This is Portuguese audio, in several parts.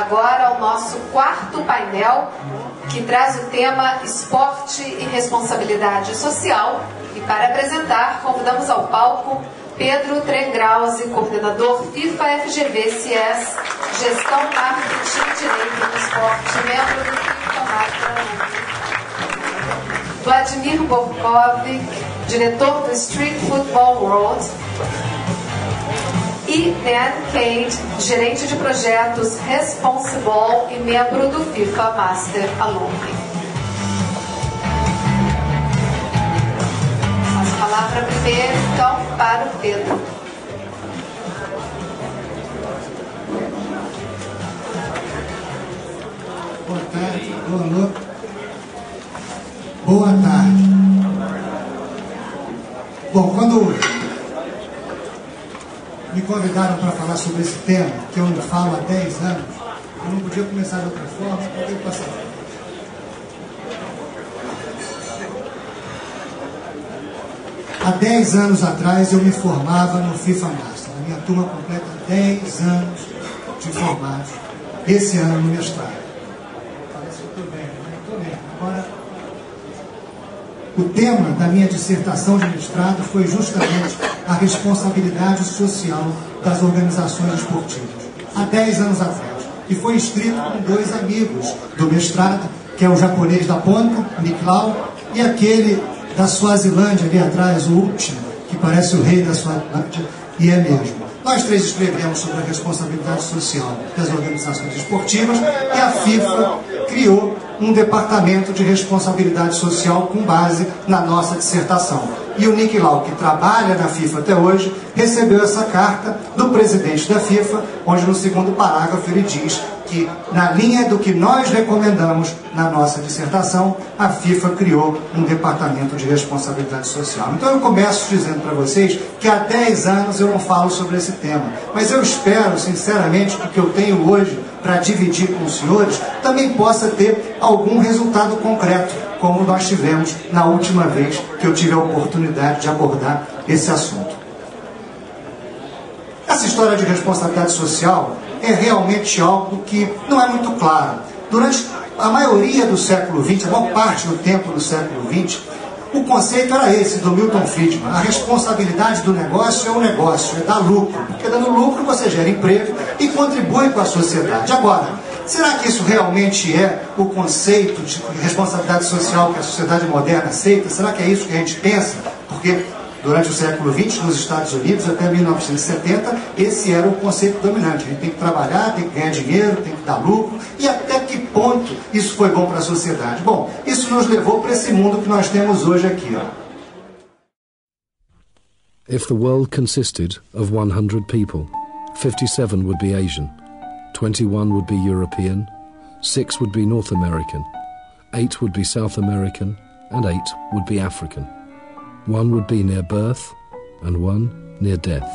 agora ao nosso quarto painel, que traz o tema Esporte e Responsabilidade Social. E para apresentar, convidamos ao palco Pedro Trengrause, coordenador FIFA FGV CIES, Gestão, Marketing e Direito do Esporte, membro do FIFA Marca. Vladimir Bobkovic, diretor do Street Football World. E Dan Cade, gerente de projetos Responsiball e membro do FIFA Master Alumni. Passo a palavra primeiro, então, para o Pedro. Boa tarde, boa noite. Boa tarde. Bom, quando me convidaram para falar sobre esse tema, que eu não falo há 10 anos, eu não podia começar de outra forma, porque eu passei. Há 10 anos atrás eu me formava no FIFA Master. A minha turma completa 10 anos de formados. Esse ano no mestrado. Parece que eu estou bem, né? Estou bem. Agora, o tema da minha dissertação de mestrado foi justamente a responsabilidade social das organizações esportivas. Há 10 anos atrás. E foi escrito com 2 amigos do mestrado, que é o japonês da ponta, Miklau, e aquele da Suazilândia ali atrás, o último, que parece o rei da Suazilândia, e é mesmo. Nós 3 escrevemos sobre a responsabilidade social das organizações esportivas e a FIFA criou um departamento de responsabilidade social com base na nossa dissertação. E o Niklau, que trabalha na FIFA até hoje, recebeu essa carta do presidente da FIFA, onde no segundo parágrafo ele diz que, na linha do que nós recomendamos na nossa dissertação, a FIFA criou um departamento de responsabilidade social. Então eu começo dizendo para vocês que há 10 anos eu não falo sobre esse tema, mas eu espero, sinceramente, que o que eu tenho hoje para dividir com os senhores também possa ter algum resultado concreto, como nós tivemos na última vez que eu tive a oportunidade de abordar esse assunto. Essa história de responsabilidade social é realmente algo que não é muito claro. Durante a maioria do século XX, a maior parte do tempo do século XX, o conceito era esse, do Milton Friedman. A responsabilidade do negócio é o negócio, é dar lucro. Porque dando lucro você gera emprego e contribui com a sociedade. Agora, será que isso realmente é o conceito de responsabilidade social que a sociedade moderna aceita? Será que é isso que a gente pensa? Porque durante o século XX, nos Estados Unidos, até 1970, esse era o conceito dominante. A gente tem que trabalhar, tem que ganhar dinheiro, tem que dar lucro. E até que ponto isso foi bom para a sociedade? Bom, isso nos levou para esse mundo que nós temos hoje aqui. If the world consisted of 100 people, 57 would be Asian, 21 would be European, 6 would be North American, 8 would be South American, and 8 would be African. 1 would be near birth, and 1 near death.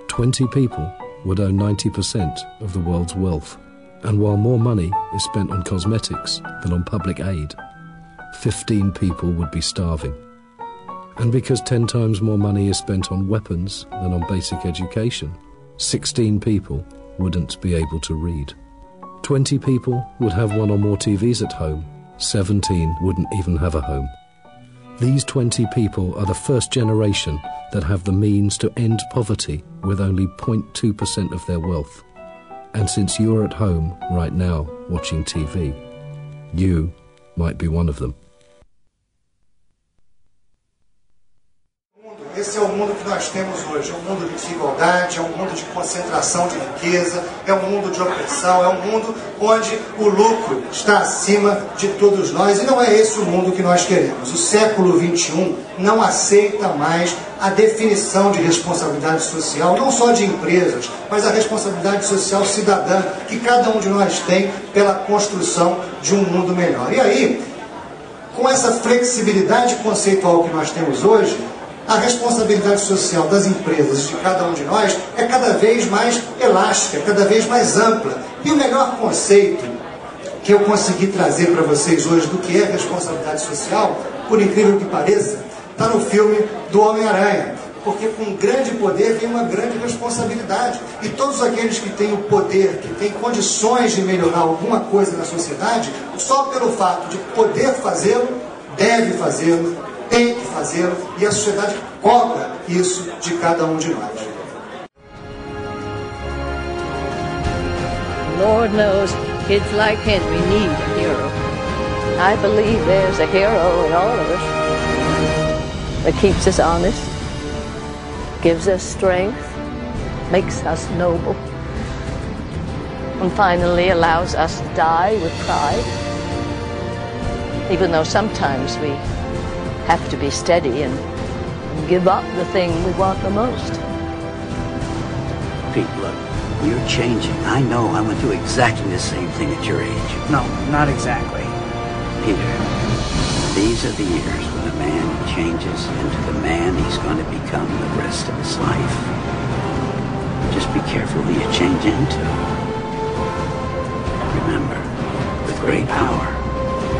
20 people would own 90% of the world's wealth, and while more money is spent on cosmetics than on public aid, 15 people would be starving. And because 10 times more money is spent on weapons than on basic education, 16 people wouldn't be able to read. 20 people would have 1 or more TVs at home, 17 wouldn't even have a home. These 20 people are the first generation that have the means to end poverty with only 0.2% of their wealth. And since you're at home right now watching TV, you might be one of them. Esse é o mundo que nós temos hoje, é um mundo de desigualdade, é um mundo de concentração de riqueza, é um mundo de opressão, é um mundo onde o lucro está acima de todos nós, e não é esse o mundo que nós queremos. O século XXI não aceita mais a definição de responsabilidade social, não só de empresas, mas a responsabilidade social cidadã que cada um de nós tem pela construção de um mundo melhor. E aí, com essa flexibilidade conceitual que nós temos hoje, a responsabilidade social das empresas, de cada um de nós, é cada vez mais elástica, cada vez mais ampla. E o melhor conceito que eu consegui trazer para vocês hoje do que é responsabilidade social, por incrível que pareça, está no filme do Homem-Aranha, porque com grande poder vem uma grande responsabilidade. E todos aqueles que têm o poder, que têm condições de melhorar alguma coisa na sociedade, só pelo fato de poder fazê-lo, deve fazê-lo, tem que fazê-lo, e a sociedade cobra isso de cada um de nós. Lord knows kids like Henry need a hero. I believe there's a hero in all of us that keeps us honest, gives us strength, makes us noble, and finally allows us to die with pride, even though sometimes we have to be steady and give up the thing we want the most. Pete, look, you're changing. I know I went through exactly the same thing at your age. No, not exactly. Peter, these are the years when a man changes into the man he's going to become the rest of his life. Just be careful who you change into. Remember, with great power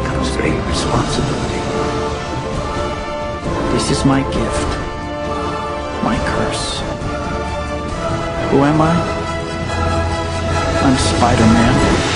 comes great responsibility. This is my gift. My curse. Who am I? I'm Spider-Man.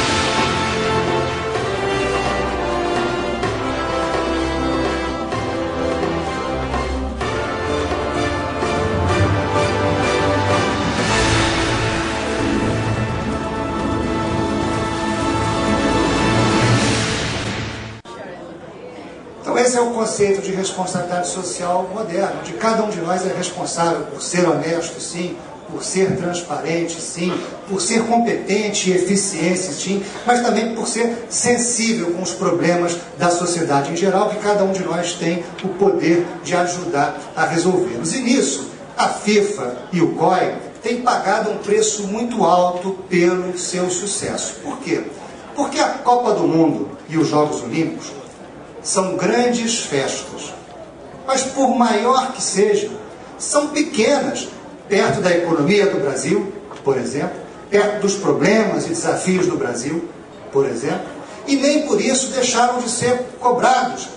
Então esse é o conceito de responsabilidade social moderno, onde cada um de nós é responsável por ser honesto, sim, por ser transparente, sim, por ser competente e eficiente, sim, mas também por ser sensível com os problemas da sociedade em geral, que cada um de nós tem o poder de ajudar a resolvê-los. E nisso, a FIFA e o COI têm pagado um preço muito alto pelo seu sucesso. Por quê? Porque a Copa do Mundo e os Jogos Olímpicos são grandes festas, mas por maior que sejam, são pequenas, perto da economia do Brasil, por exemplo, perto dos problemas e desafios do Brasil, por exemplo, e nem por isso deixaram de ser cobrados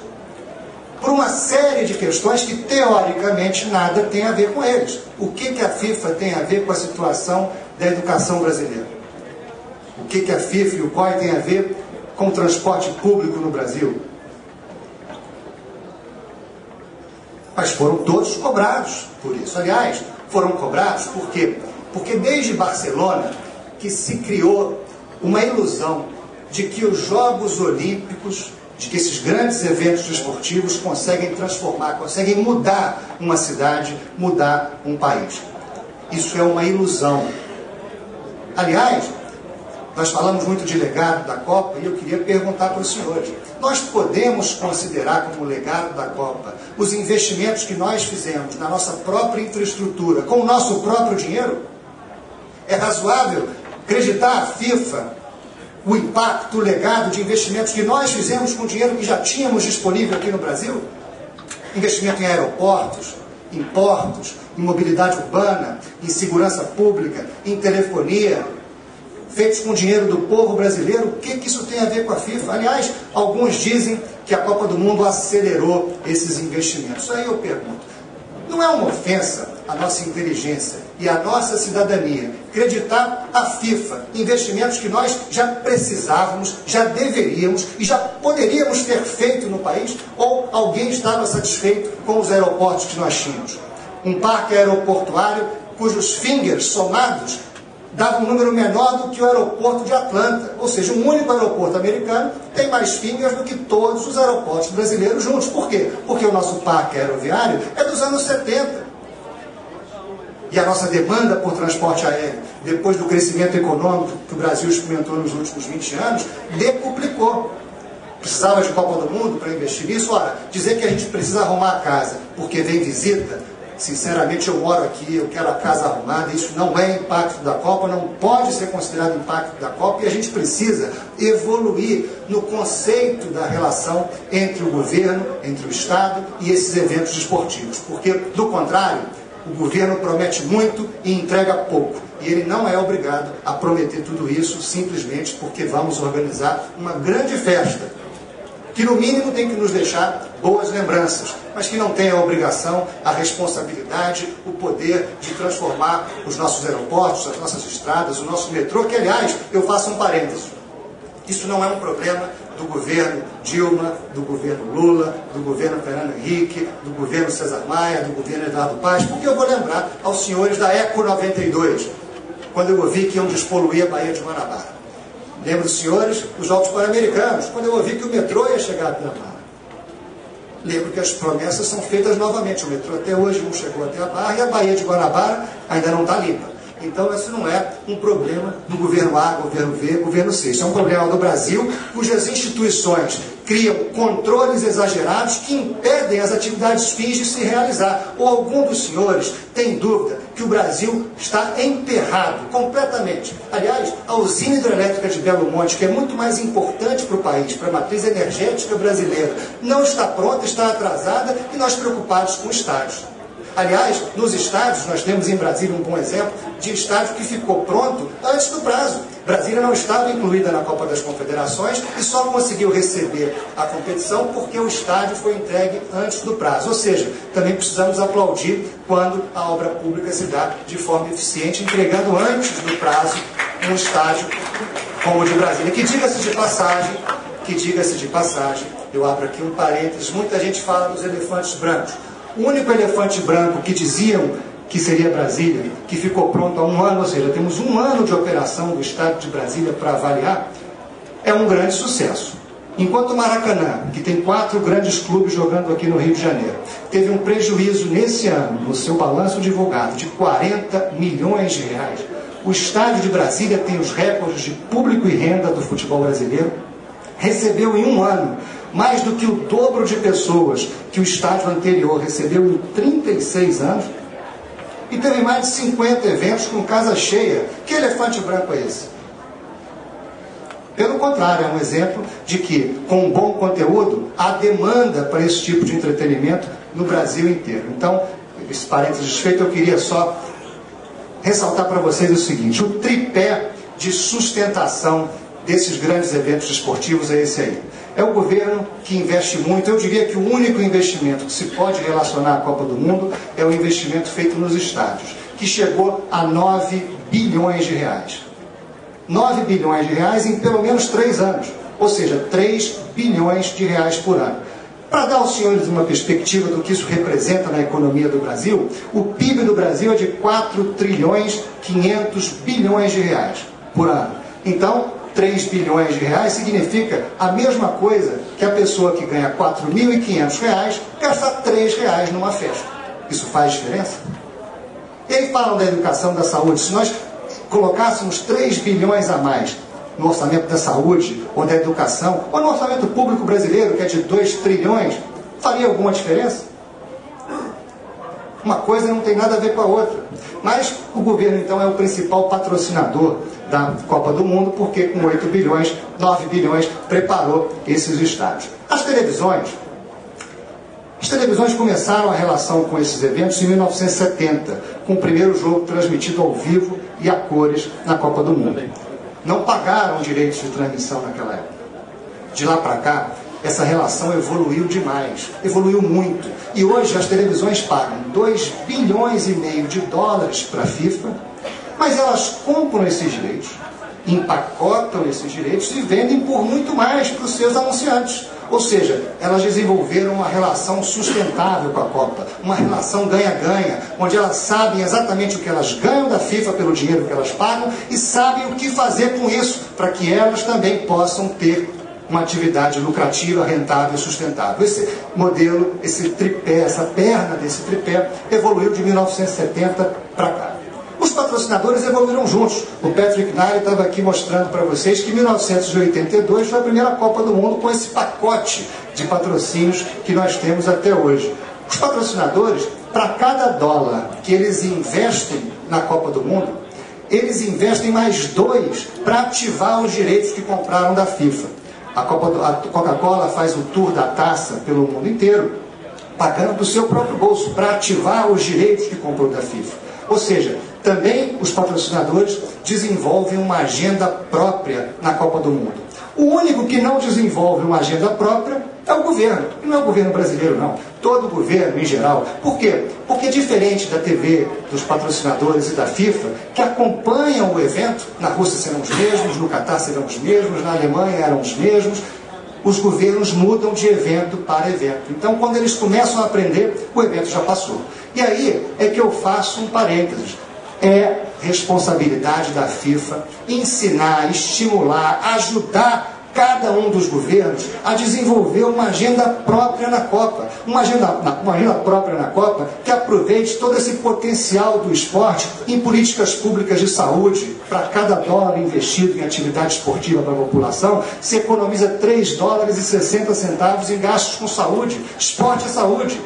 por uma série de questões que, teoricamente, nada tem a ver com eles. O que a FIFA tem a ver com a situação da educação brasileira? O que a FIFA e o COI tem a ver com o transporte público no Brasil? Mas foram todos cobrados por isso. Aliás, foram cobrados por quê? Porque desde Barcelona que se criou uma ilusão de que os Jogos Olímpicos, de que esses grandes eventos esportivos conseguem transformar, conseguem mudar uma cidade, mudar um país. Isso é uma ilusão. Aliás, nós falamos muito de legado da Copa e eu queria perguntar para os senhores: nós podemos considerar como legado da Copa os investimentos que nós fizemos na nossa própria infraestrutura, com o nosso próprio dinheiro? É razoável acreditar a FIFA o impacto, o legado de investimentos que nós fizemos com o dinheiro que já tínhamos disponível aqui no Brasil? Investimento em aeroportos, em portos, em mobilidade urbana, em segurança pública, em telefonia, feitos com dinheiro do povo brasileiro. O que isso tem a ver com a FIFA? Aliás, alguns dizem que a Copa do Mundo acelerou esses investimentos. Aí eu pergunto, não é uma ofensa à nossa inteligência e à nossa cidadania acreditar a FIFA investimentos que nós já precisávamos, já deveríamos e já poderíamos ter feito no país? Ou alguém estava satisfeito com os aeroportos que nós tínhamos? Um parque aeroportuário cujos fingers somados dava um número menor do que o aeroporto de Atlanta. Ou seja, um único aeroporto americano tem mais fingers do que todos os aeroportos brasileiros juntos. Por quê? Porque o nosso parque aeroviário é dos anos 70. E a nossa demanda por transporte aéreo, depois do crescimento econômico que o Brasil experimentou nos últimos 20 anos, decuplicou. Precisava de Copa do Mundo para investir nisso? Ora, dizer que a gente precisa arrumar a casa porque vem visita, sinceramente, eu moro aqui, eu quero a casa arrumada, isso não é impacto da Copa, não pode ser considerado impacto da Copa, e a gente precisa evoluir no conceito da relação entre o governo, entre o Estado e esses eventos esportivos, porque, do contrário, o governo promete muito e entrega pouco, e ele não é obrigado a prometer tudo isso simplesmente porque vamos organizar uma grande festa que no mínimo tem que nos deixar boas lembranças, mas que não tem a obrigação, a responsabilidade, o poder de transformar os nossos aeroportos, as nossas estradas, o nosso metrô, que, aliás, eu faço um parênteses. Isso não é um problema do governo Dilma, do governo Lula, do governo Fernando Henrique, do governo César Maia, do governo Eduardo Paes, porque eu vou lembrar aos senhores da Eco 92, quando eu ouvi que iam despoluir a Baía de Guanabara. Lembro dos senhores dos Jogos Pan-Americanos, quando eu ouvi que o metrô ia chegar a Guanabara. Lembro que as promessas são feitas novamente. O metrô até hoje não chegou até a Barra e a Baía de Guanabara ainda não está limpa. Então, isso não é um problema do governo A, governo B, governo C. Isso é um problema do Brasil, cujas instituições criam controles exagerados que impedem as atividades fins de se realizar. Ou algum dos senhores tem dúvida que o Brasil está emperrado completamente. Aliás, a usina hidrelétrica de Belo Monte, que é muito mais importante para o país, para a matriz energética brasileira, não está pronta, está atrasada e nós preocupados com estádios. Aliás, nos estádios, nós temos em Brasília um bom exemplo de estádio que ficou pronto antes do prazo. Brasília não estava incluída na Copa das Confederações e só conseguiu receber a competição porque o estádio foi entregue antes do prazo. Ou seja, também precisamos aplaudir quando a obra pública se dá de forma eficiente, entregando antes do prazo um estádio como o de Brasília. Que diga-se de passagem, eu abro aqui um parênteses, muita gente fala dos elefantes brancos. O único elefante branco que diziam que seria Brasília, que ficou pronto há um ano, ou seja, temos um ano de operação do Estádio de Brasília para avaliar, é um grande sucesso. Enquanto o Maracanã, que tem 4 grandes clubes jogando aqui no Rio de Janeiro, teve um prejuízo nesse ano, no seu balanço divulgado, de 40 milhões de reais, o Estádio de Brasília tem os recordes de público e renda do futebol brasileiro, recebeu em um ano mais do que o dobro de pessoas que o estádio anterior recebeu em 36 anos, e teve mais de 50 eventos com casa cheia. Que elefante branco é esse? Pelo contrário, é um exemplo de que, com um bom conteúdo, há demanda para esse tipo de entretenimento no Brasil inteiro. Então, esse parênteses feito, eu queria só ressaltar para vocês o seguinte: o tripé de sustentação desses grandes eventos esportivos é esse aí. É o governo que investe muito. Eu diria que o único investimento que se pode relacionar à Copa do Mundo é o investimento feito nos estádios, que chegou a 9 bilhões de reais. 9 bilhões de reais em pelo menos 3 anos, ou seja, 3 bilhões de reais por ano. Para dar aos senhores uma perspectiva do que isso representa na economia do Brasil, o PIB do Brasil é de 4 trilhões 500 bilhões de reais por ano. Então, 3 bilhões de reais significa a mesma coisa que a pessoa que ganha 4.500 reais gastar 3 reais numa festa. Isso faz diferença? E aí falam da educação, da saúde. Se nós colocássemos 3 bilhões a mais no orçamento da saúde, ou da educação, ou no orçamento público brasileiro, que é de 2 trilhões, faria alguma diferença? Uma coisa não tem nada a ver com a outra. Mas o governo, então, é o principal patrocinador da Copa do Mundo, porque com 8 bilhões, 9 bilhões, preparou esses estádios. As televisões começaram a relação com esses eventos em 1970, com o primeiro jogo transmitido ao vivo e a cores na Copa do Mundo. Não pagaram direitos de transmissão naquela época. De lá para cá, essa relação evoluiu demais, evoluiu muito. E hoje as televisões pagam 2 bilhões e meio de dólares para a FIFA, mas elas compram esses direitos, empacotam esses direitos e vendem por muito mais para os seus anunciantes. Ou seja, elas desenvolveram uma relação sustentável com a Copa, uma relação ganha-ganha, onde elas sabem exatamente o que elas ganham da FIFA pelo dinheiro que elas pagam e sabem o que fazer com isso, para que elas também possam ter uma atividade lucrativa, rentável e sustentável. Esse modelo, esse tripé, essa perna desse tripé, evoluiu de 1970 para cá. Os patrocinadores evoluíram juntos. O Patrick Nally estava aqui mostrando para vocês que 1982 foi a primeira Copa do Mundo com esse pacote de patrocínios que nós temos até hoje. Os patrocinadores, para cada dólar que eles investem na Copa do Mundo, eles investem mais 2 para ativar os direitos que compraram da FIFA. A Coca-Cola faz o tour da taça pelo mundo inteiro, pagando do seu próprio bolso para ativar os direitos que comprou da FIFA. Ou seja, também os patrocinadores desenvolvem uma agenda própria na Copa do Mundo. O único que não desenvolve uma agenda própria é o governo. E não é o governo brasileiro, não. Todo governo, em geral. Por quê? Porque diferente da TV, dos patrocinadores e da FIFA, que acompanham o evento, na Rússia serão os mesmos, no Catar serão os mesmos, na Alemanha eram os mesmos, os governos mudam de evento para evento. Então, quando eles começam a aprender, o evento já passou. E aí é que eu faço um parênteses. É responsabilidade da FIFA ensinar, estimular, ajudar cada um dos governos a desenvolver uma agenda própria na Copa. Uma agenda própria na Copa que aproveite todo esse potencial do esporte em políticas públicas de saúde. Para cada dólar investido em atividade esportiva para a população, se economiza 3 dólares e 60 centavos em gastos com saúde. Esporte é saúde.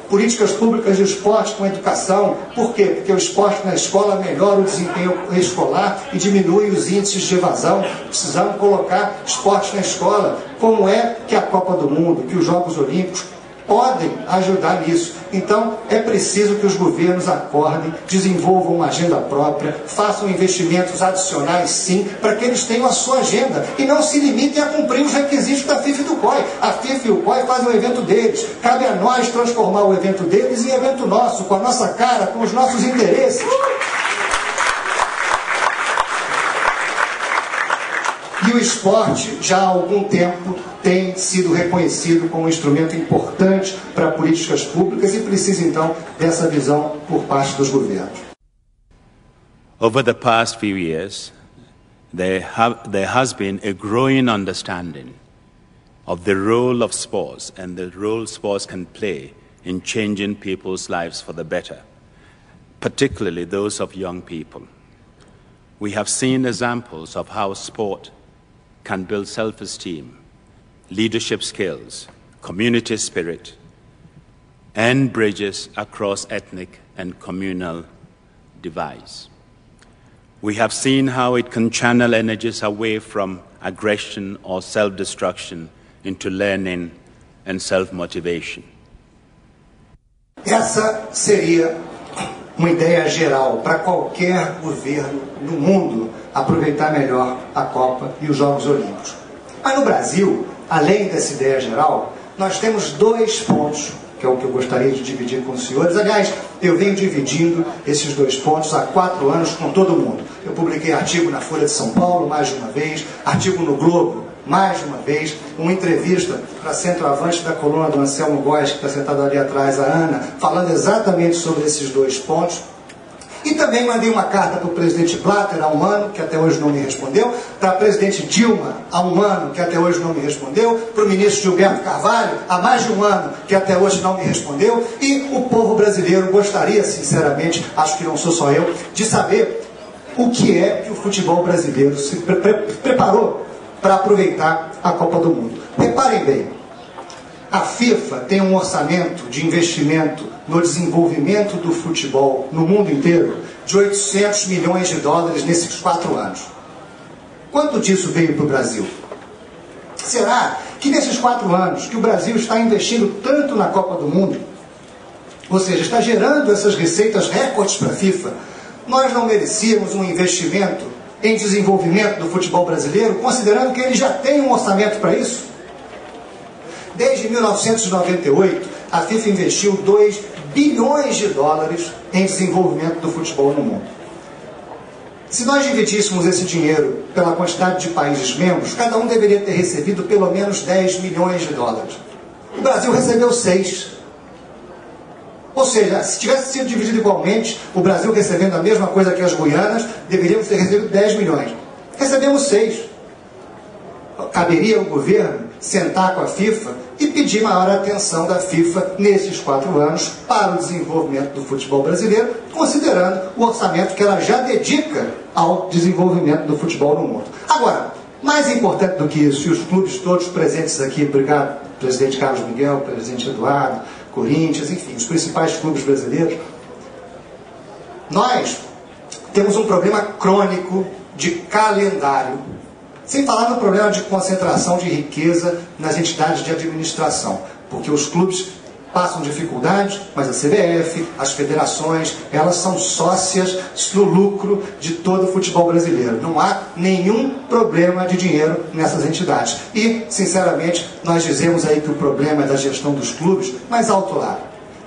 Políticas públicas de esporte com educação. Por quê? Porque o esporte na escola melhora o desempenho escolar e diminui os índices de evasão. Precisamos colocar esporte na escola. Como é que a Copa do Mundo, que os Jogos Olímpicos podem ajudar nisso? Então, é preciso que os governos acordem, desenvolvam uma agenda própria, façam investimentos adicionais, sim, para que eles tenham a sua agenda e não se limitem a cumprir os requisitos da FIFA e do COI. A FIFA e o COI fazem o evento deles. Cabe a nós transformar o evento deles em evento nosso, com a nossa cara, com os nossos interesses. E o esporte, já há algum tempo, tem sido reconhecido como um instrumento importante para políticas públicas e precisa, então, dessa visão por parte dos governos. Over the past few years, there has been a growing understanding of the role of sports and the role sports can play in changing people's lives for the better, particularly those of young people. We have seen examples of how sport can build self-esteem, leadership skills, community spirit, and bridges across ethnic and communal divides. We have seen how it can channel energies away from aggression or self-destruction into learning and self-motivation. Essa seria uma ideia geral para qualquer governo no mundo aproveitar melhor a Copa e os Jogos Olímpicos. Mas no Brasil, além dessa ideia geral, nós temos 2 pontos, que é o que eu gostaria de dividir com os senhores. Aliás, eu venho dividindo esses 2 pontos há 4 anos com todo mundo. Eu publiquei artigo na Folha de São Paulo mais de uma vez, artigo no Globo mais de uma vez, uma entrevista para centroavante da coluna do Anselmo Góes, que está sentado ali atrás, a Ana, falando exatamente sobre esses 2 pontos. E também mandei uma carta para o presidente Blatter há um ano, que até hoje não me respondeu, para a presidente Dilma há um ano, que até hoje não me respondeu, para o ministro Gilberto Carvalho há mais de um ano, que até hoje não me respondeu, e o povo brasileiro gostaria, sinceramente, acho que não sou só eu, de saber o que é que o futebol brasileiro se preparou para aproveitar a Copa do Mundo. Reparem bem, a FIFA tem um orçamento de investimento no desenvolvimento do futebol no mundo inteiro de 800 milhões de dólares nesses 4 anos. Quanto disso veio para o Brasil? Será que nesses 4 anos que o Brasil está investindo tanto na Copa do Mundo, ou seja, está gerando essas receitas recordes para a FIFA, nós não merecíamos um investimento em desenvolvimento do futebol brasileiro, considerando que ele já tem um orçamento para isso? Desde 1998, a FIFA investiu 2 bilhões de dólares em desenvolvimento do futebol no mundo. Se nós dividíssemos esse dinheiro pela quantidade de países membros, cada um deveria ter recebido pelo menos 10 milhões de dólares. O Brasil recebeu 6. Ou seja, se tivesse sido dividido igualmente, o Brasil recebendo a mesma coisa que as Guianas, deveríamos ter recebido 10 milhões. Recebemos 6. Caberia ao governo sentar com a FIFA e pedir maior atenção da FIFA nesses 4 anos para o desenvolvimento do futebol brasileiro, considerando o orçamento que ela já dedica ao desenvolvimento do futebol no mundo. Agora, mais importante do que isso, e os clubes todos presentes aqui, obrigado, presidente Carlos Miguel, presidente Eduardo, Corinthians, enfim, os principais clubes brasileiros, nós temos um problema crônico de calendário, sem falar no problema de concentração de riqueza nas entidades de administração, porque os clubes passam dificuldades, mas a CBF, as federações, elas são sócias no lucro de todo o futebol brasileiro. Não há nenhum problema de dinheiro nessas entidades. E, sinceramente, nós dizemos aí que o problema é da gestão dos clubes, mas alto lá.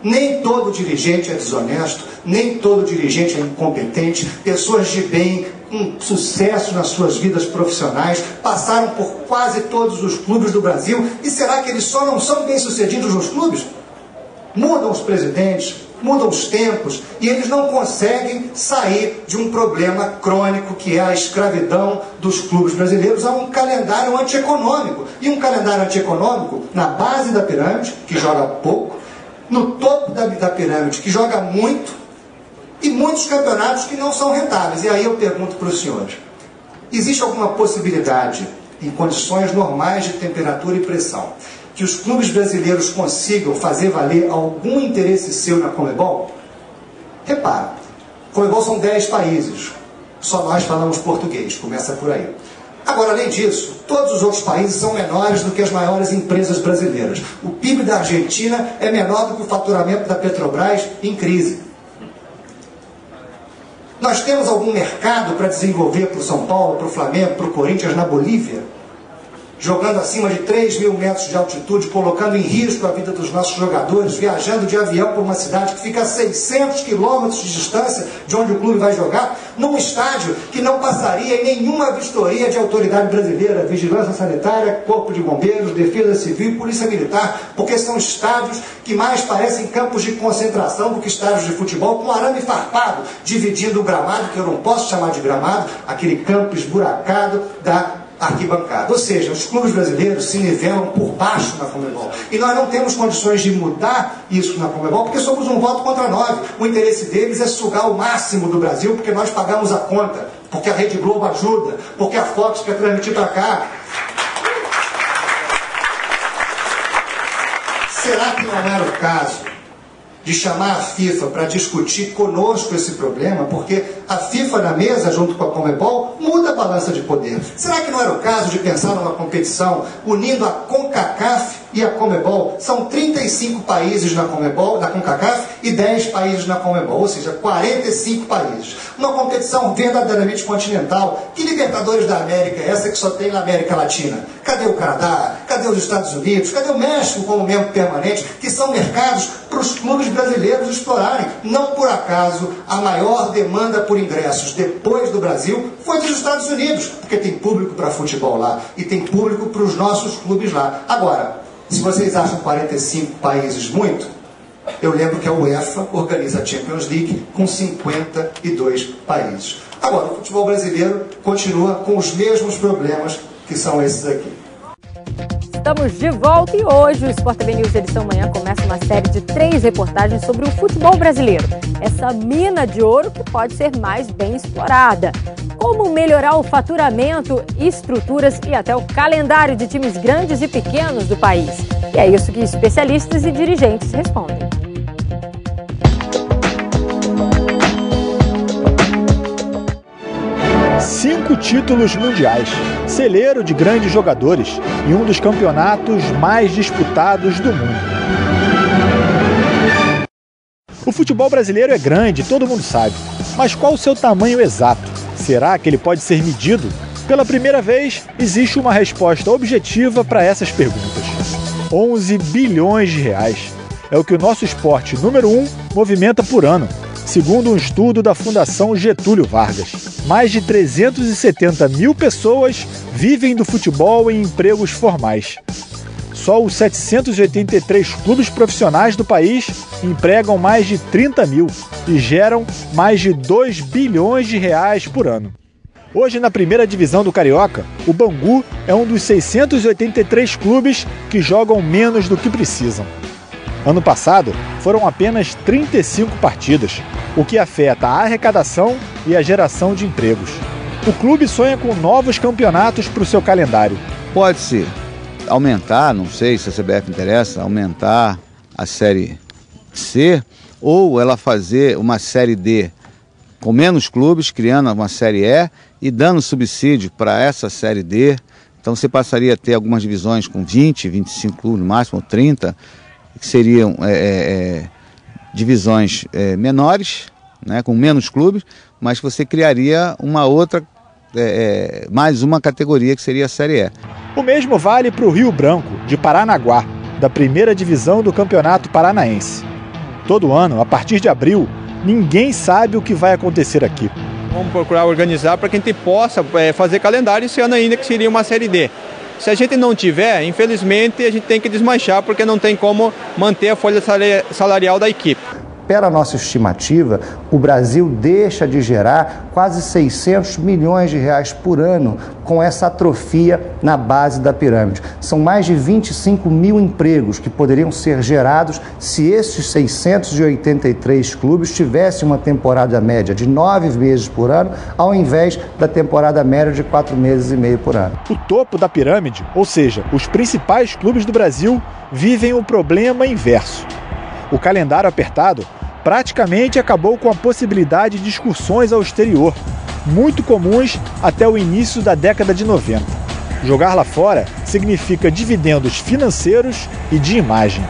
Nem todo dirigente é desonesto, nem todo dirigente é incompetente. Pessoas de bem, com sucesso nas suas vidas profissionais, passaram por quase todos os clubes do Brasil. E será que eles só não são bem-sucedidos nos clubes? Mudam os presidentes, mudam os tempos, e eles não conseguem sair de um problema crônico que é a escravidão dos clubes brasileiros a um calendário antieconômico. E um calendário antieconômico na base da pirâmide, que joga pouco, no topo da pirâmide, que joga muito, e muitos campeonatos que não são rentáveis. E aí eu pergunto para os senhores, existe alguma possibilidade, em condições normais de temperatura e pressão, que os clubes brasileiros consigam fazer valer algum interesse seu na Conmebol? Repara, Conmebol são 10 países, só nós falamos português, começa por aí. Agora, além disso, todos os outros países são menores do que as maiores empresas brasileiras. O PIB da Argentina é menor do que o faturamento da Petrobras em crise. Nós temos algum mercado para desenvolver para o São Paulo, para o Flamengo, para o Corinthians na Bolívia? Jogando acima de 3.000 metros de altitude, colocando em risco a vida dos nossos jogadores, viajando de avião por uma cidade que fica a 600 quilômetros de distância de onde o clube vai jogar, num estádio que não passaria em nenhuma vistoria de autoridade brasileira, vigilância sanitária, corpo de bombeiros, defesa civil e polícia militar, porque são estádios que mais parecem campos de concentração do que estádios de futebol, com arame farpado, dividindo o gramado, que eu não posso chamar de gramado, aquele campo esburacado da arquibancada. Ou seja, os clubes brasileiros se nivelam por baixo na Conmebol. E nós não temos condições de mudar isso na Conmebol, porque somos um voto contra 9. O interesse deles é sugar o máximo do Brasil, porque nós pagamos a conta, porque a Rede Globo ajuda, porque a Fox quer transmitir para cá. Será que não era o caso de chamar a FIFA para discutir conosco esse problema, porque a FIFA na mesa, junto com a Conmebol, muda a balança de poder. Será que não era o caso de pensar numa competição unindo a CONCACAF e a Conmebol? São 35 países na Conmebol, na CONCACAF, e 10 países na Conmebol, ou seja, 45 países. Uma competição verdadeiramente continental. Que Libertadores da América é essa que só tem na América Latina? Cadê o Canadá? Cadê os Estados Unidos? Cadê o México como membro permanente? Que são mercados para os clubes brasileiros explorarem. Não por acaso, a maior demanda por ingressos depois do Brasil foi dos Estados Unidos, porque tem público para futebol lá e tem público para os nossos clubes lá. Agora, se vocês acham 45 países muito, eu lembro que a UEFA organiza a Champions League com 52 países. Agora, o futebol brasileiro continua com os mesmos problemas que são esses aqui. Estamos de volta e hoje o Sport TV News Edição Manhã começa uma série de 3 reportagens sobre o futebol brasileiro. Essa mina de ouro que pode ser mais bem explorada. Como melhorar o faturamento, estruturas e até o calendário de times grandes e pequenos do país. E é isso que especialistas e dirigentes respondem. Cinco títulos mundiais, celeiro de grandes jogadores e um dos campeonatos mais disputados do mundo. O futebol brasileiro é grande, todo mundo sabe, mas qual o seu tamanho exato? Será que ele pode ser medido? Pela primeira vez, existe uma resposta objetiva para essas perguntas. 11 bilhões de reais. É o que o nosso esporte número 1 movimenta por ano, segundo um estudo da Fundação Getúlio Vargas. Mais de 370 mil pessoas vivem do futebol em empregos formais. Só os 783 clubes profissionais do país empregam mais de 30 mil e geram mais de 2 bilhões de reais por ano. Hoje, na primeira divisão do Carioca, o Bangu é um dos 683 clubes que jogam menos do que precisam. Ano passado, foram apenas 35 partidas, o que afeta a arrecadação e a geração de empregos. O clube sonha com novos campeonatos para o seu calendário. Pode-se aumentar, não sei se a CBF interessa, aumentar a Série C ou ela fazer uma Série D com menos clubes, criando uma Série E e dando subsídio para essa Série D. Então você passaria a ter algumas divisões com 20, 25 clubes no máximo, ou 30, que seriam divisões menores, né, com menos clubes, mas você criaria uma outra, mais uma categoria que seria a Série E. O mesmo vale para o Rio Branco, de Paranaguá, da primeira divisão do Campeonato Paranaense. Todo ano, a partir de abril, ninguém sabe o que vai acontecer aqui. Vamos procurar organizar para que a gente possa fazer calendário esse ano ainda, que seria uma Série D. Se a gente não tiver, infelizmente, a gente tem que desmanchar, porque não tem como manter a folha salarial da equipe. Pela nossa estimativa, o Brasil deixa de gerar quase 600 milhões de reais por ano com essa atrofia na base da pirâmide. São mais de 25 mil empregos que poderiam ser gerados se esses 683 clubes tivessem uma temporada média de 9 meses por ano, ao invés da temporada média de 4 meses e meio por ano. O topo da pirâmide, ou seja, os principais clubes do Brasil, vivem o problema inverso. O calendário apertado praticamente acabou com a possibilidade de excursões ao exterior, muito comuns até o início da década de 90. Jogar lá fora significa dividendos financeiros e de imagem.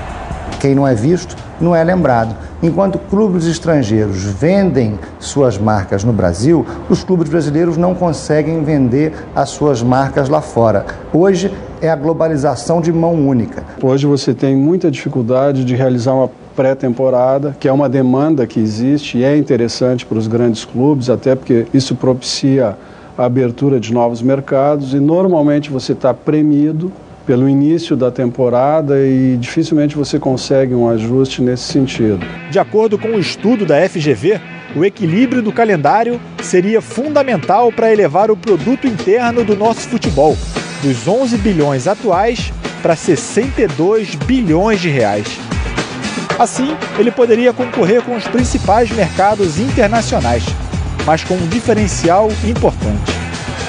Quem não é visto, não é lembrado. Enquanto clubes estrangeiros vendem suas marcas no Brasil, os clubes brasileiros não conseguem vender as suas marcas lá fora. Hoje é a globalização de mão única. Hoje você tem muita dificuldade de realizar uma pré-temporada, que é uma demanda que existe e é interessante para os grandes clubes, até porque isso propicia a abertura de novos mercados e normalmente você está premido pelo início da temporada e dificilmente você consegue um ajuste nesse sentido. De acordo com o estudo da FGV, o equilíbrio do calendário seria fundamental para elevar o produto interno do nosso futebol, dos 11 bilhões atuais para 62 bilhões de reais. Assim, ele poderia concorrer com os principais mercados internacionais, mas com um diferencial importante: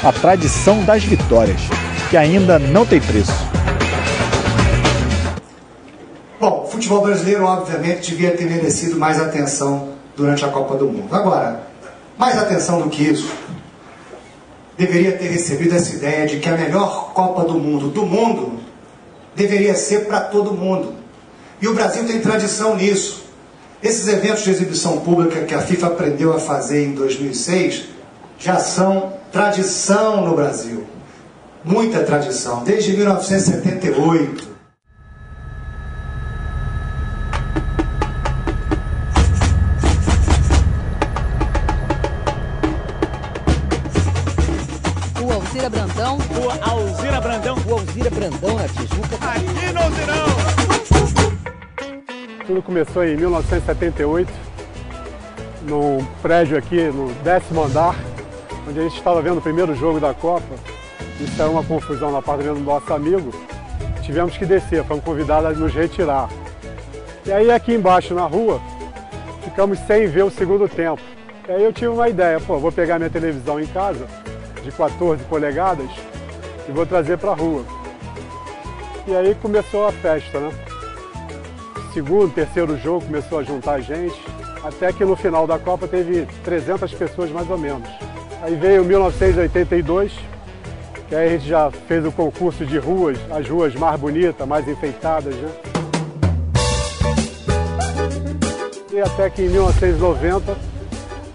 a tradição das vitórias, que ainda não tem preço. Bom, o futebol brasileiro, obviamente, devia ter merecido mais atenção durante a Copa do Mundo. Agora, mais atenção do que isso, deveria ter recebido essa ideia de que a melhor Copa do mundo deveria ser para todo mundo. E o Brasil tem tradição nisso. Esses eventos de exibição pública que a FIFA aprendeu a fazer em 2006 já são tradição no Brasil. Muita tradição, desde 1978. Rua Alzira Brandão. Rua Alzira Brandão. Rua Alzira Brandão, na Tijuca. Aqui no Alzirão. Tudo começou em 1978, num prédio aqui no 10º andar, onde a gente estava vendo o primeiro jogo da Copa. Isso era uma confusão no apartamento do nosso amigo. Tivemos que descer, fomos convidados a nos retirar. E aí aqui embaixo na rua, ficamos sem ver o segundo tempo. E aí eu tive uma ideia, vou pegar minha televisão em casa, de 14 polegadas, e vou trazer para a rua. E aí começou a festa, né? Segundo, terceiro jogo começou a juntar gente, até que no final da Copa teve 300 pessoas mais ou menos. Aí veio 1982, que aí a gente já fez o concurso de ruas, as ruas mais bonitas, mais enfeitadas, né? E até que em 1990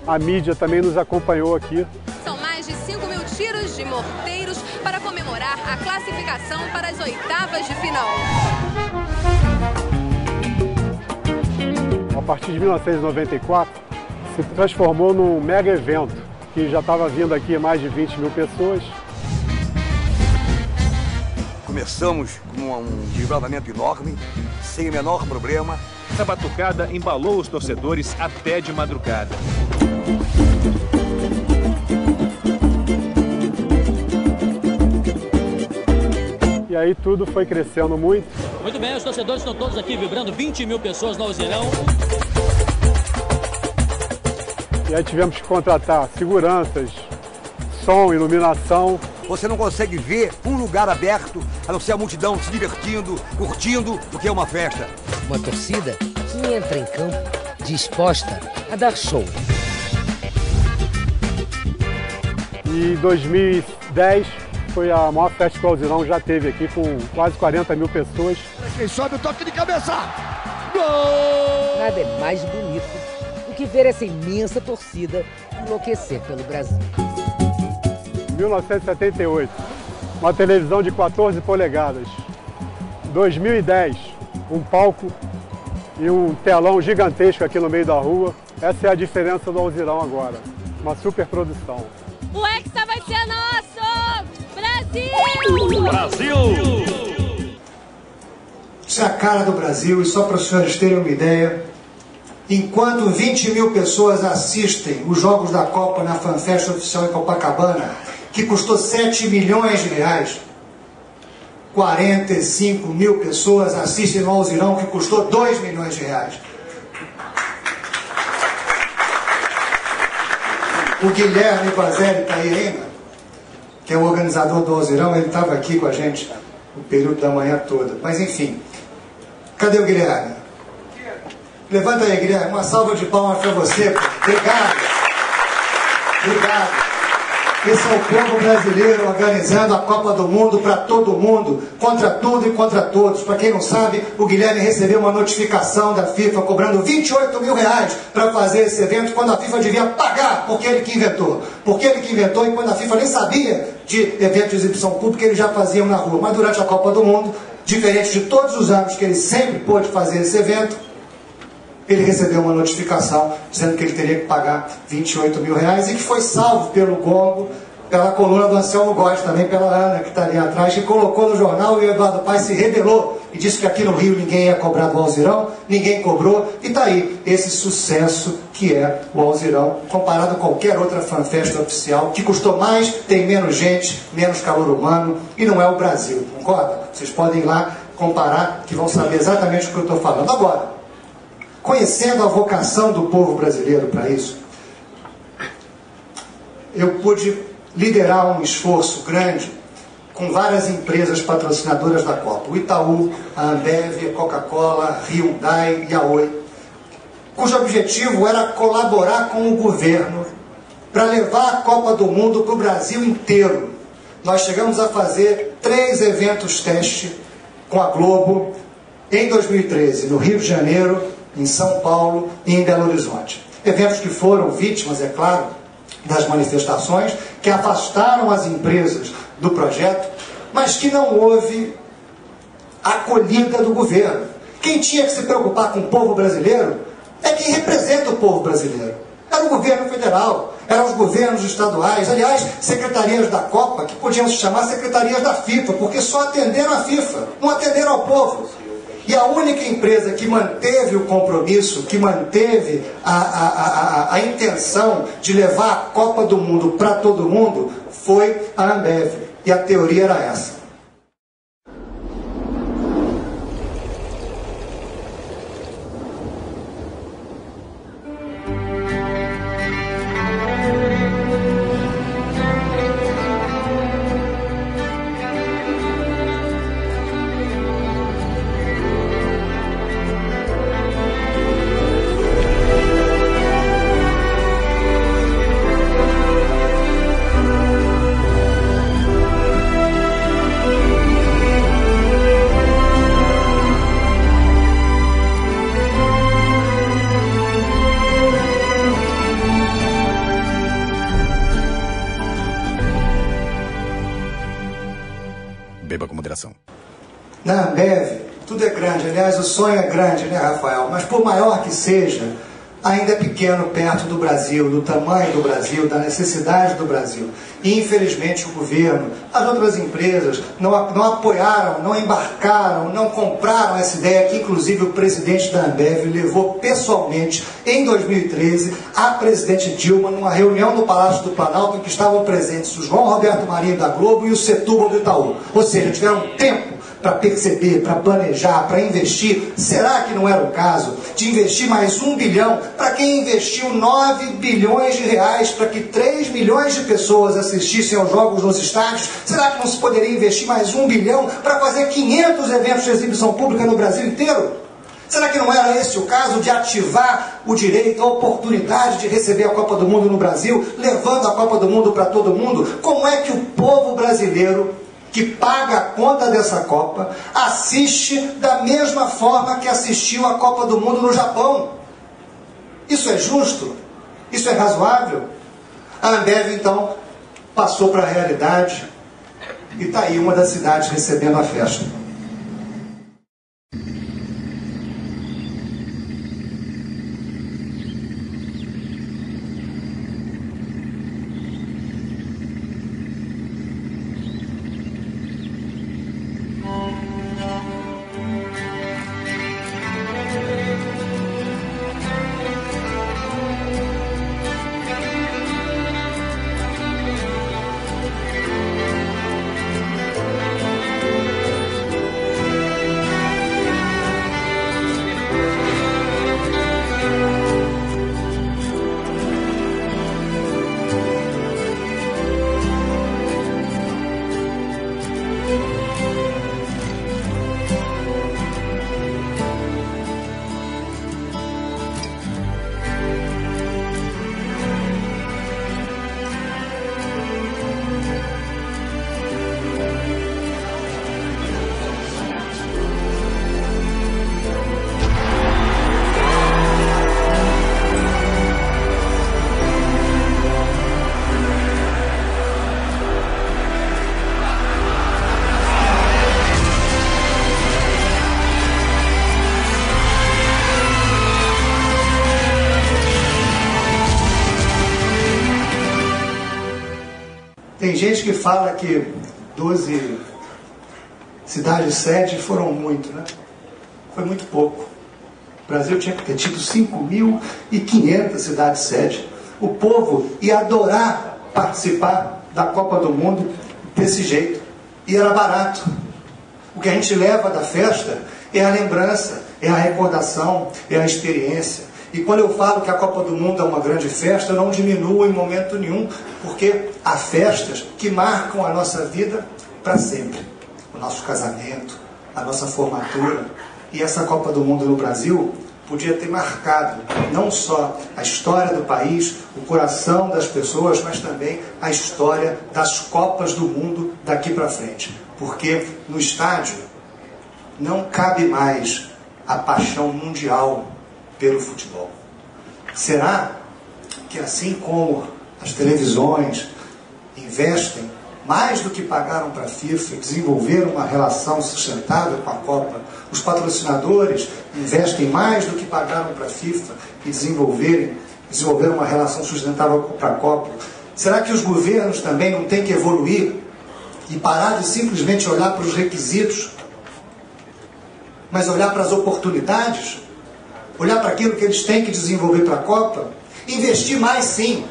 a mídia também nos acompanhou aqui. São mais de 5 mil tiros de morteiros para comemorar a classificação para as oitavas de final. A partir de 1994, se transformou num mega evento, que já estava vindo aqui mais de 20 mil pessoas. Começamos com um desbravamento enorme, sem o menor problema. Essa batucada embalou os torcedores até de madrugada. E aí tudo foi crescendo muito. Muito bem, os torcedores estão todos aqui vibrando, 20 mil pessoas no Alzirão. E aí tivemos que contratar seguranças, som, iluminação. Você não consegue ver um lugar aberto, a não ser a multidão se divertindo, curtindo, porque é uma festa. Uma torcida que entra em campo disposta a dar show. E 2010 foi a maior festa que o Alzirão já teve aqui, com quase 40 mil pessoas. Quem sobe o toque de cabeça! Gol! Nada é mais bonito do que ver essa imensa torcida enlouquecer pelo Brasil. 1978, uma televisão de 14 polegadas. 2010, um palco e um telão gigantesco aqui no meio da rua. Essa é a diferença do Alzirão agora. Uma super produção. O Hexa vai ser nosso! Brasil! Brasil! Isso é a cara do Brasil, e só para os senhores terem uma ideia, enquanto 20 mil pessoas assistem os Jogos da Copa na FanFest oficial em Copacabana, que custou 7 milhões de reais, 45 mil pessoas assistem no Alzirão, que custou 2 milhões de reais. O Guilherme Vazelli está aí ainda, que é o organizador do Alzirão. Ele estava aqui com a gente o período da manhã toda. Mas enfim, cadê o Guilherme? Levanta aí, Guilherme, uma salva de palmas para você. Obrigado. Obrigado. Esse é o povo brasileiro organizando a Copa do Mundo para todo mundo, contra tudo e contra todos. Para quem não sabe, o Guilherme recebeu uma notificação da FIFA cobrando 28 mil reais para fazer esse evento, quando a FIFA devia pagar, porque ele que inventou. Porque ele que inventou, e quando a FIFA nem sabia de eventos de exibição pública, eles já faziam na rua. Mas durante a Copa do Mundo, diferente de todos os anos que ele sempre pôde fazer esse evento, ele recebeu uma notificação dizendo que ele teria que pagar 28 mil reais, e que foi salvo pelo Gongo, pela coluna do Anselmo Góes, também pela Ana, que está ali atrás, que colocou no jornal, e o Eduardo Paes se rebelou e disse que aqui no Rio ninguém ia cobrar do Alzirão, ninguém cobrou, e está aí esse sucesso que é o Alzirão, comparado a qualquer outra FanFest oficial, que custou mais, tem menos gente, menos calor humano, e não é o Brasil, concorda? Vocês podem ir lá comparar, que vão saber exatamente o que eu estou falando. Agora, conhecendo a vocação do povo brasileiro para isso, eu pude liderar um esforço grande com várias empresas patrocinadoras da Copa. O Itaú, a Ambev, a Coca-Cola, a Hyundai e a Oi, cujo objetivo era colaborar com o governo para levar a Copa do Mundo para o Brasil inteiro. Nós chegamos a fazer 3 eventos teste com a Globo em 2013, no Rio de Janeiro, em São Paulo e em Belo Horizonte. Eventos que foram vítimas, é claro, das manifestações, que afastaram as empresas do projeto, mas que não houve acolhida do governo. Quem tinha que se preocupar com o povo brasileiro é quem representa o povo brasileiro. Era o governo federal, eram os governos estaduais, aliás, secretarias da Copa, que podiam se chamar secretarias da FIFA, porque só atenderam a FIFA, não atenderam ao povo. E a única empresa que manteve o compromisso, que manteve a intenção de levar a Copa do Mundo para todo mundo, foi a Ambev. E a teoria era essa. Beba com moderação. Na Ambev, tudo é grande. Aliás, o sonho é grande, né, Rafael? Mas por maior que seja, ainda é pequeno perto do Brasil, do tamanho do Brasil, da necessidade do Brasil. E, infelizmente, o governo, as outras empresas, não apoiaram, não embarcaram, não compraram essa ideia que, inclusive, o presidente da Ambev levou pessoalmente, em 2013, a presidente Dilma, numa reunião no Palácio do Planalto, em que estavam presentes o João Roberto Marinho da Globo e o Setúbal do Itaú. Ou seja, tiveram tempo para perceber, para planejar, para investir. Será que não era o caso de investir mais 1 bilhão para quem investiu 9 bilhões de reais para que 3 milhões de pessoas assistissem aos jogos nos estádios? Será que não se poderia investir mais 1 bilhão para fazer 500 eventos de exibição pública no Brasil inteiro? Será que não era esse o caso de ativar o direito, a oportunidade de receber a Copa do Mundo no Brasil, levando a Copa do Mundo para todo mundo? Como é que o povo brasileiro que paga a conta dessa Copa, assiste da mesma forma que assistiu a Copa do Mundo no Japão. Isso é justo? Isso é razoável? A Ambev, então, passou para a realidade e está aí uma das cidades recebendo a festa. Tem gente que fala que 12 cidades-sede foram muito, né? Foi muito pouco. O Brasil tinha que ter tido 5.500 cidades-sede. O povo ia adorar participar da Copa do Mundo desse jeito. E era barato. O que a gente leva da festa é a lembrança, é a recordação, é a experiência. E quando eu falo que a Copa do Mundo é uma grande festa, eu não diminuo em momento nenhum, porque há festas que marcam a nossa vida para sempre. O nosso casamento, a nossa formatura. E essa Copa do Mundo no Brasil podia ter marcado não só a história do país, o coração das pessoas, mas também a história das Copas do Mundo daqui para frente. Porque no estádio não cabe mais a paixão mundial pelo futebol. Será que assim como as televisões investem mais do que pagaram para a FIFA e desenvolveram uma relação sustentável com a Copa, os patrocinadores investem mais do que pagaram para a FIFA e desenvolveram uma relação sustentável para a Copa? Será que os governos também não têm que evoluir e parar de simplesmente olhar para os requisitos, mas olhar para as oportunidades? Olhar para aquilo que eles têm que desenvolver para a Copa? Investir mais, sim,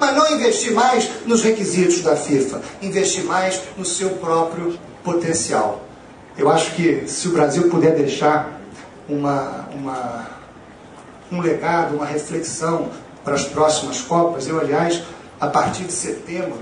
mas não investir mais nos requisitos da FIFA, investir mais no seu próprio potencial. Eu acho que se o Brasil puder deixar um legado, uma reflexão para as próximas Copas, eu, aliás, a partir de setembro,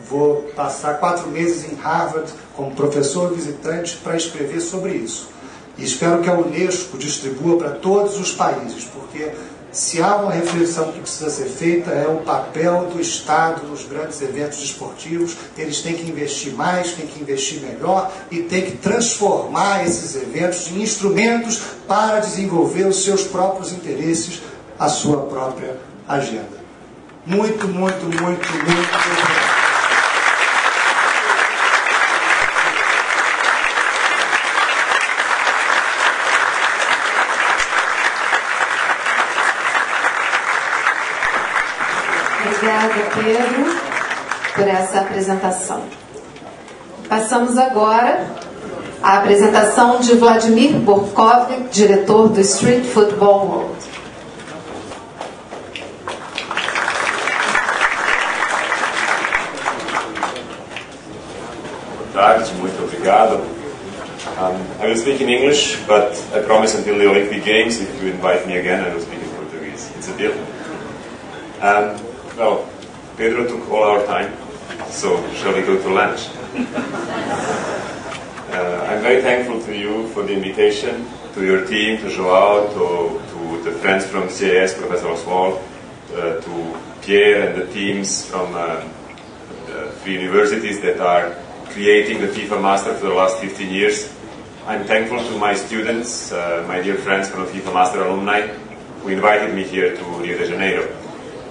vou passar 4 meses em Harvard como professor visitante para escrever sobre isso. E espero que a Unesco distribua para todos os países, porque se há uma reflexão que precisa ser feita, é o papel do Estado nos grandes eventos esportivos. Eles têm que investir mais, têm que investir melhor e têm que transformar esses eventos em instrumentos para desenvolver os seus próprios interesses, a sua própria agenda. Muito, muito, muito, muito obrigado. Obrigada, Pedro, por essa apresentação. Passamos agora à apresentação de Vladimir Borkovic, diretor do Street Football World. Boa tarde, muito obrigado. I will speak in English, but I promise until the Olympic Games, if you invite me again, I will speak in Portuguese. It's a deal. Well, Pedro took all our time, so shall we go to lunch? I'm very thankful to you for the invitation, to your team, to João, to the friends from CIS, Professor Oswald, to Pierre and the teams from the 3 universities that are creating the FIFA Master for the last 15 years. I'm thankful to my students, my dear friends from the FIFA Master alumni, who invited me here to Rio de Janeiro.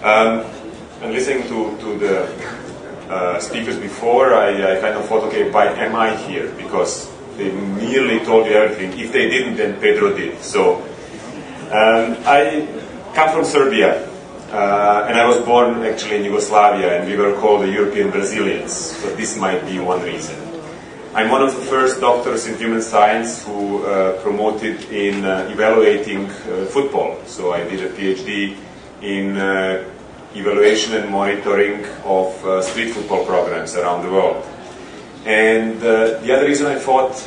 And listening to the speakers before, I kind of thought, okay, why am I here? Because they nearly told you everything. If they didn't, then Pedro did. So I come from Serbia, and I was born actually in Yugoslavia, and we were called the European Brazilians. So this might be one reason. I'm one of the first doctors in human science who promoted in evaluating football. So I did a PhD in evaluation and monitoring of street football programs around the world. And the other reason I thought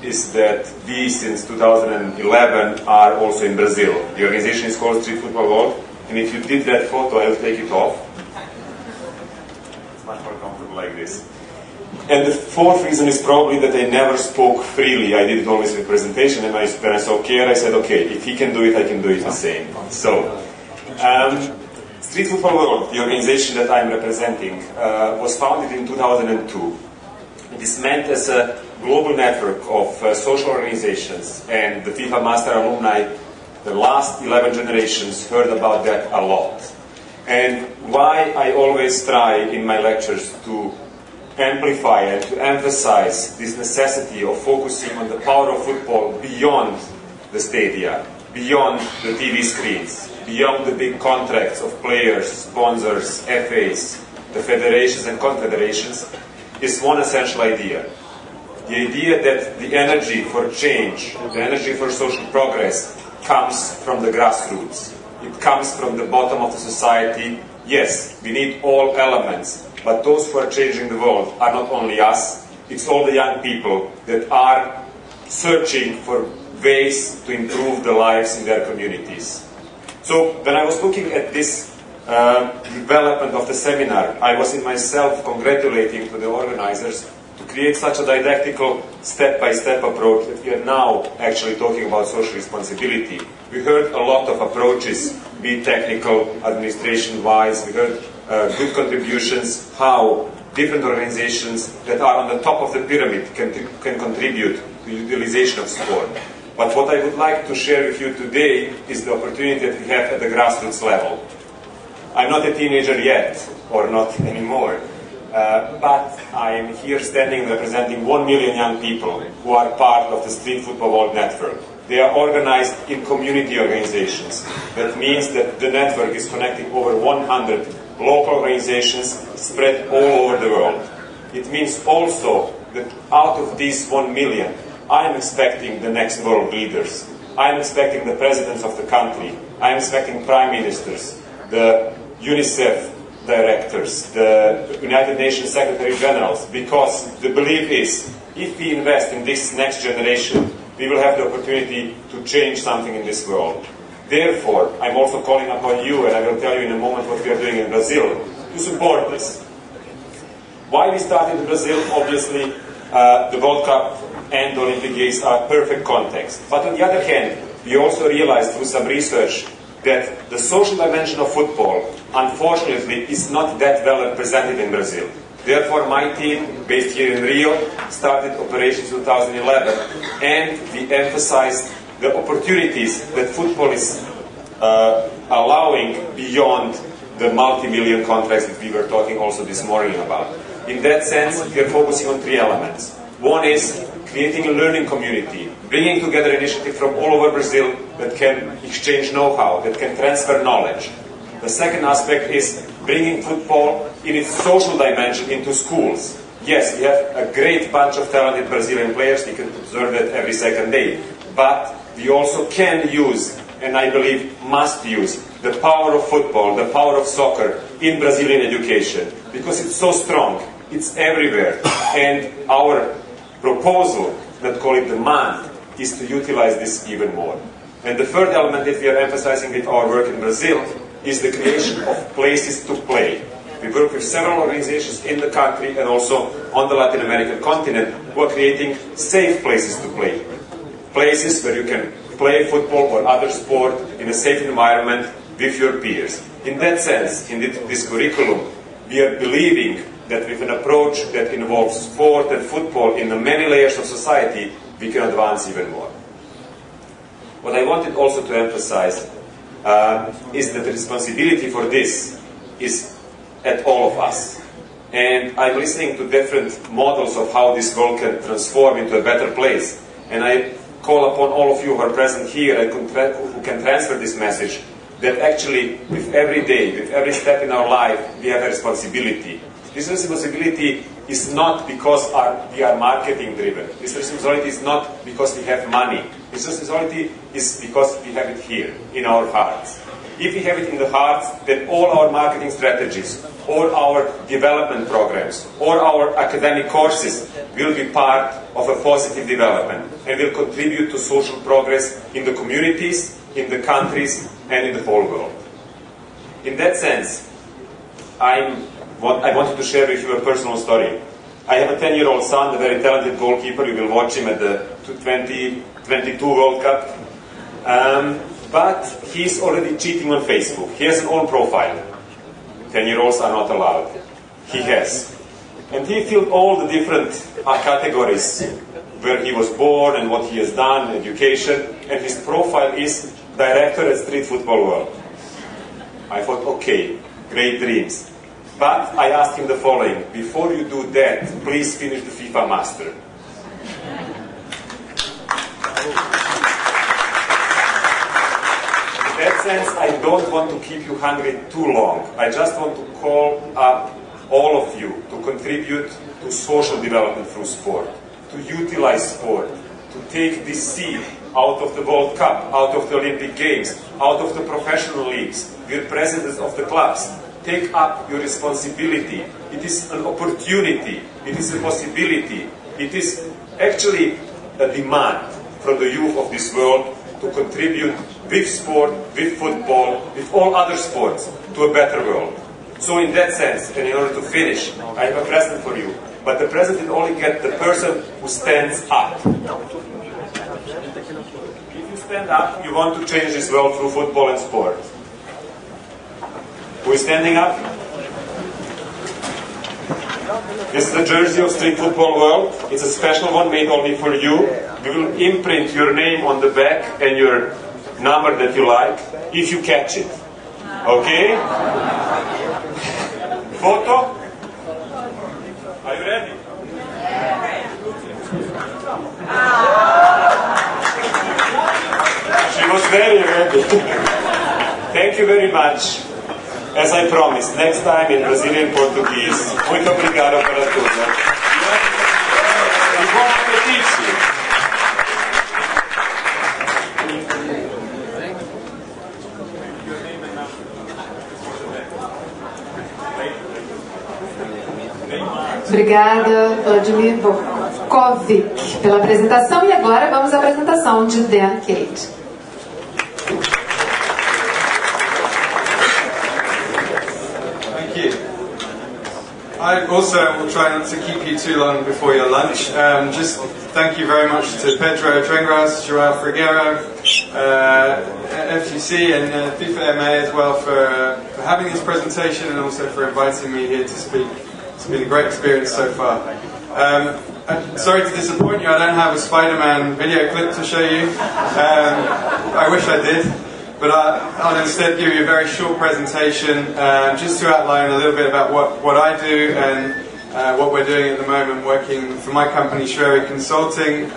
is that we, since 2011, are also in Brazil. The organization is called Street Football World, and if you did that photo, I'll take it off. It's much more comfortable like this. And the fourth reason is probably that I never spoke freely. I did it always in presentation, and when I saw Kier, I said, okay, if he can do it, I can do it the same. So, Street Football World, the organization that I'm representing, was founded in 2002. It is meant as a global network of social organizations, and the FIFA Master alumni, the last 11 generations, heard about that a lot. And why I always try in my lectures to amplify and to emphasize this necessity of focusing on the power of football beyond the stadia, beyond the TV screens, beyond the big contracts of players, sponsors, FAs, the federations and confederations, is one essential idea. The idea that the energy for change, the energy for social progress, comes from the grassroots. It comes from the bottom of the society. Yes, we need all elements, but those who are changing the world are not only us, it's all the young people that are searching for ways to improve the lives in their communities. So when I was looking at this development of the seminar, I was in myself congratulating to the organizers to create such a didactical step-by-step approach that we are now actually talking about social responsibility. We heard a lot of approaches, be it technical, administration-wise. We heard good contributions, how different organizations that are on the top of the pyramid can contribute to the utilization of sport. But what I would like to share with you today is the opportunity that we have at the grassroots level. I'm not a teenager yet, or not anymore, but I am here standing representing 1 million young people who are part of the Street Football World Network. They are organized in community organizations. That means that the network is connecting over 100 local organizations spread all over the world. It means also that out of these 1 million, I am expecting the next world leaders. I am expecting the presidents of the country. I am expecting prime ministers, the UNICEF directors, the United Nations Secretary Generals, because the belief is, if we invest in this next generation, we will have the opportunity to change something in this world. Therefore, I'm also calling upon you, and I will tell you in a moment what we are doing in Brazil, to support this. Why we started in Brazil? Obviously, the World Cup and the Olympic Games are perfect context. But on the other hand, we also realized through some research that the social dimension of football, unfortunately, is not that well represented in Brazil. Therefore, my team, based here in Rio, started operations in 2011, and we emphasized the opportunities that football is allowing beyond the multi-million contracts that we were talking also this morning about. In that sense, we are focusing on 3 elements. One is creating a learning community, bringing together initiatives from all over Brazil that can exchange know-how, that can transfer knowledge. The second aspect is bringing football in its social dimension into schools. Yes, we have a great bunch of talented Brazilian players, we can observe that every second day. But we also can use, and I believe must use, the power of football, the power of soccer in Brazilian education, because it's so strong, it's everywhere. And our proposal, let's call it demand, is to utilize this even more. And the third element that we are emphasizing with our work in Brazil is the creation of places to play. We work with several organizations in the country and also on the Latin American continent who are creating safe places to play. Places where you can play football or other sport in a safe environment with your peers. In that sense, in this curriculum, we are believing that with an approach that involves sport and football in the many layers of society, we can advance even more. What I wanted also to emphasize is that the responsibility for this is at all of us. And I'm listening to different models of how this world can transform into a better place. And I call upon all of you who are present here and who can transfer this message, that actually with every day, with every step in our life, we have a responsibility. This responsibility is not because we are marketing driven. This responsibility is not because we have money. This responsibility is because we have it here, in our hearts. If we have it in the hearts, then all our marketing strategies, all our development programs, all our academic courses will be part of a positive development and will contribute to social progress in the communities, in the countries, and in the whole world. In that sense, I wanted to share with you a personal story. I have a 10-year-old son, a very talented goalkeeper. You will watch him at the 2022 World Cup. But he's already cheating on Facebook. He has an own profile. 10-year-olds are not allowed. He has. And he filled all the different categories where he was born and what he has done, education, and his profile is Director at Street Football World. I thought, okay, great dreams. But I asked him the following: before you do that, please finish the FIFA Master. In that sense, I don't want to keep you hungry too long. I just want to call up all of you to contribute to social development through sport, to utilize sport, to take this seed out of the World Cup, out of the Olympic Games, out of the professional leagues. We're presidents of the clubs. Take up your responsibility. It is an opportunity. It is a possibility. It is actually a demand from the youth of this world to contribute with sport, with football, with all other sports to a better world. So in that sense, and in order to finish, I have a present for you. But the present will only get the person who stands up. If you stand up, you want to change this world through football and sport. Who is standing up? This is the jersey of Street Football World. It's a special one made only for you. We will imprint your name on the back and your number that you like, if you catch it. Okay? Photo? Are you ready? She was very ready. Thank you very much. As I promised, next time in Brazilian Portuguese. Muito obrigado para tudo. E bom apetite. Obrigada, Vladimir Vukovic, pela apresentação. E agora vamos à apresentação de Dan Kate. I also will try not to keep you too long before your lunch. Just thank you very much to Pedro Trengras, João Figueiro, FGC and FIFA MA as well for having this presentation and also for inviting me here to speak. It's been a great experience so far. I'm sorry to disappoint you, I don't have a Spider-Man video clip to show you. I wish I did. But I'll instead give you a very short presentation just to outline a little bit about what I do and what we're doing at the moment, working for my company Shrewsbury Consulting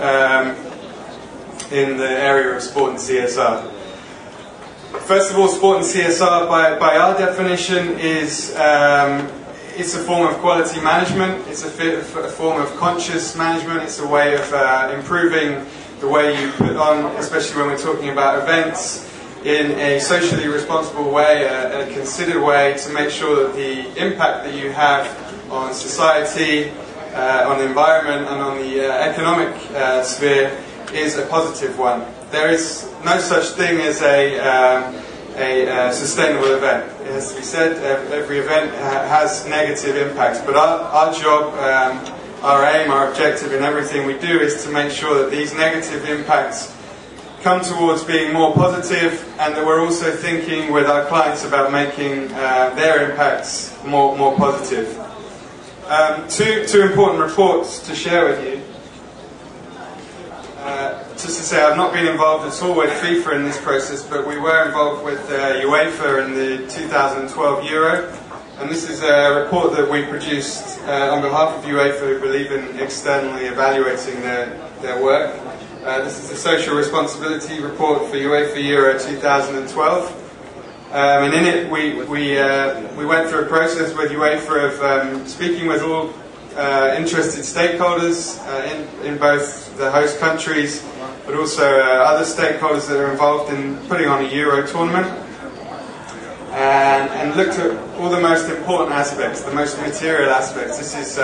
in the area of sport and CSR. First of all, sport and CSR by our definition is it's a form of quality management, it's a form of conscious management, it's a way of improving the way you put on, especially when we're talking about events, in a socially responsible way, a considered way to make sure that the impact that you have on society, on the environment and on the economic sphere is a positive one. There is no such thing as a sustainable event. It has to be said, every event has negative impacts, but our job, our aim, our objective in everything we do is to make sure that these negative impacts come towards being more positive, and that we're also thinking with our clients about making their impacts more positive. Two important reports to share with you. Just to say, I've not been involved at all with FIFA in this process, but we were involved with UEFA in the 2012 Euro. And this is a report that we produced on behalf of UEFA, who believe in externally evaluating their work. This is the social responsibility report for UEFA Euro 2012. And in it we went through a process with UEFA of speaking with all interested stakeholders in both the host countries, but also other stakeholders that are involved in putting on a Euro tournament, and looked at all the most important aspects, the most material aspects. This is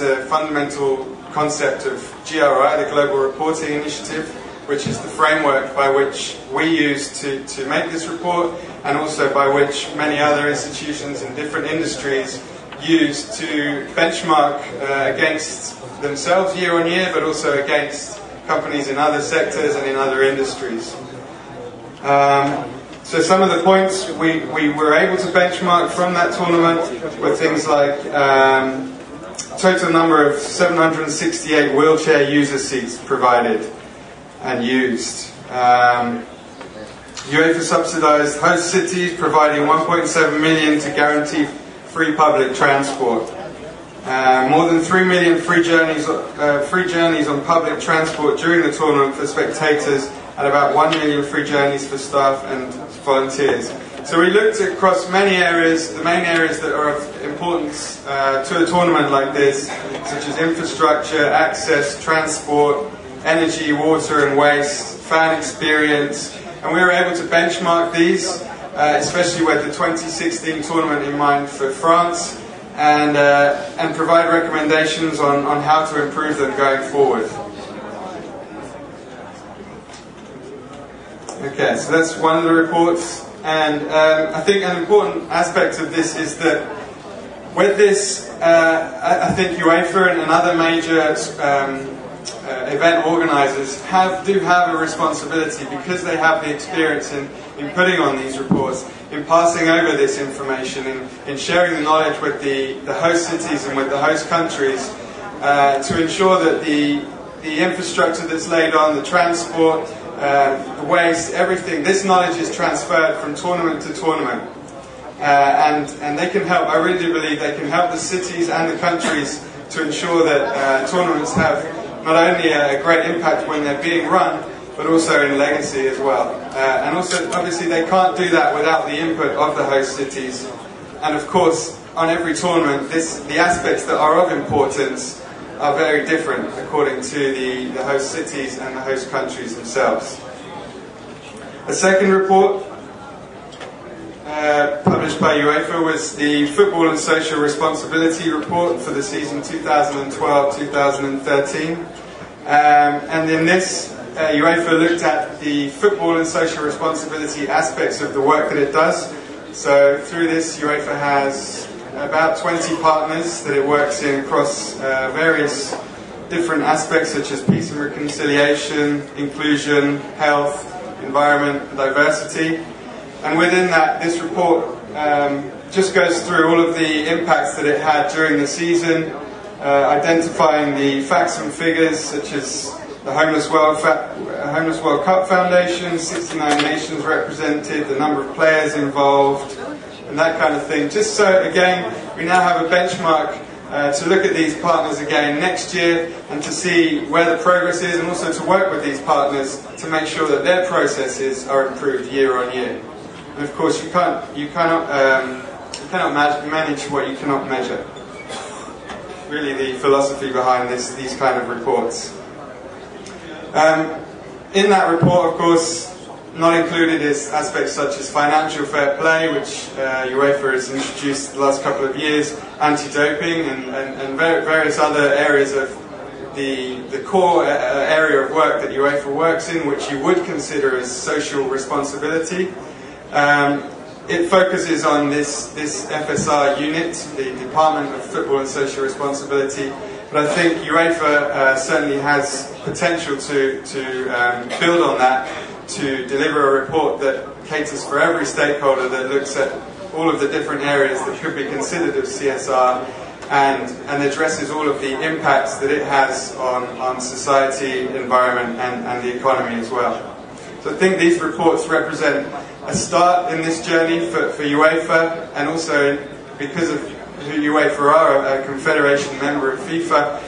a fundamental concept of GRI, the Global Reporting Initiative, which is the framework by which we use to make this report, and also by which many other institutions in different industries use to benchmark against themselves year on year, but also against companies in other sectors and in other industries. So some of the points we were able to benchmark from that tournament were things like total number of 768 wheelchair user seats provided and used. UEFA subsidised host cities, providing 1.7 million to guarantee free public transport. More than 3 million free journeys on public transport during the tournament for spectators, and about 1 million free journeys for staff and volunteers. So we looked across many areas, the main areas that are of importance to a tournament like this, such as infrastructure, access, transport, energy, water and waste, fan experience, and we were able to benchmark these, especially with the 2016 tournament in mind for France, and provide recommendations on how to improve them going forward. Okay, so that's one of the reports, and I think an important aspect of this is that with this, I think UEFA and other major event organisers do have a responsibility, because they have the experience in putting on these reports, in passing over this information, in sharing the knowledge with the host cities and with the host countries, to ensure that the infrastructure that's laid on, the transport, the waste, everything, this knowledge is transferred from tournament to tournament. And they can help, I really do believe they can help the cities and the countries to ensure that tournaments have not only a great impact when they're being run, but also in legacy as well. And also, obviously, they can't do that without the input of the host cities. And of course, on every tournament, the aspects that are of importance are very different according to the host cities and the host countries themselves. A second report published by UEFA was the Football and Social Responsibility Report for the season 2012-2013. And in this, UEFA looked at the football and social responsibility aspects of the work that it does. So through this, UEFA has about 20 partners that it works in across various different aspects, such as peace and reconciliation, inclusion, health, environment, diversity. And within that, this report just goes through all of the impacts that it had during the season, identifying the facts and figures, such as the Homeless World Cup Foundation, 69 nations represented, the number of players involved, and that kind of thing. Just so, again, we now have a benchmark to look at these partners again next year and to see where the progress is, and also to work with these partners to make sure that their processes are improved year on year. And of course, you cannot manage what you cannot measure. Really, the philosophy behind these kind of reports. In that report, of course, not included is aspects such as financial fair play, which UEFA has introduced the last couple of years, anti-doping, and various other areas of the core area of work that UEFA works in, which you would consider as social responsibility. It focuses on this FSR unit, the Department of Football and Social Responsibility, but I think UEFA certainly has potential to build on that, to deliver a report that caters for every stakeholder, that looks at all of the different areas that could be considered of CSR, and addresses all of the impacts that it has on society, environment, and the economy as well. So I think these reports represent a start in this journey for UEFA, and also because of who UEFA are, a confederation member of FIFA,